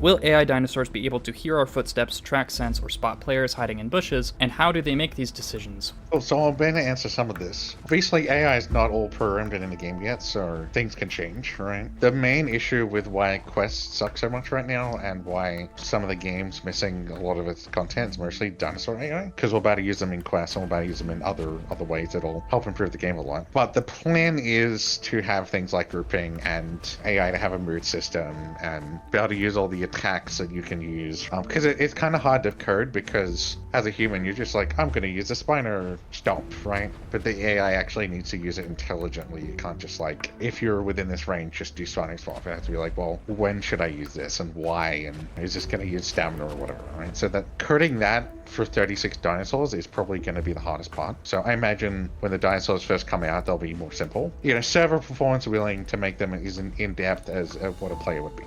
Will AI dinosaurs be able to hear our footsteps, track sense, or spot players hiding in bushes, and how do they make these decisions? Well, so I'm going to answer some of this. Obviously, AI is not all programmed in the game yet, so things can change, right? The main issue with why Quest sucks so much right now and why some of the game's missing a lot of its content is mostly dinosaur AI, because we're about to use them in Quest and we're about to use them in other ways that'll help improve the game a lot. But the plan is to have things like grouping and AI to have a mood system and be able to use all the attacks that you can use. Because it's kind of hard to code, because as a human, you're just like, I'm going to use a spiner stomp, right? But the AI actually needs to use it intelligently. You can't just like, if you're within this range, just do spinning swap. It has to be like, well, when should I use this and why? And is this going to use stamina or whatever, right? So that coding that for 36 dinosaurs is probably going to be the hardest part. So I imagine when the dinosaurs first come out, they'll be more simple. Server performance willing to make them as in-depth as what a player would be,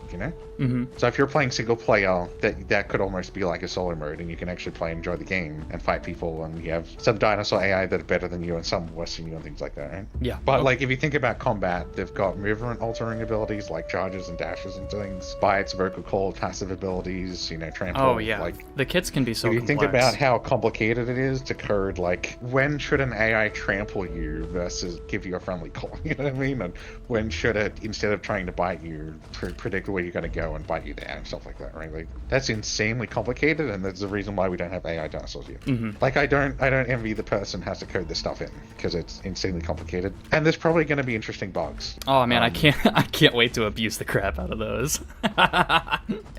Mm-hmm. So if you're playing single player, that could almost be like a solo mode, and you can actually play and enjoy the game and fight people, and you have some dinosaur AI that are better than you and some worse than you and things like that, right? Yeah. But like if you think about combat, they've got movement altering abilities like charges and dashes and things, bites, vocal call, passive abilities, trample. Oh yeah. Like the kits can be so if you complex. think about how complicated it is to code, like when should an AI trample you versus give you a friendly call? You know what I mean? And when should it, instead of trying to bite you, predict where you're going to go and bite you there and stuff like that, right? Like that's insanely complicated, and that's the reason why we don't have AI dinosaurs yet. Mm-hmm. Like I don't envy the person who has to code this stuff in, because it's insanely complicated, and there's probably going to be interesting bugs. Oh man, I can't wait to abuse the crap out of those.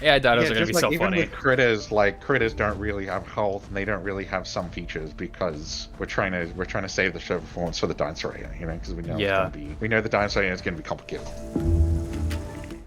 AI dinos are gonna be so even funny. with critters, like critters don't really have health, and they don't really have some features, because we're trying to save the show performance for the dinosaur AI, because we know it's gonna be, we know the dinosaur AI is going to be complicated.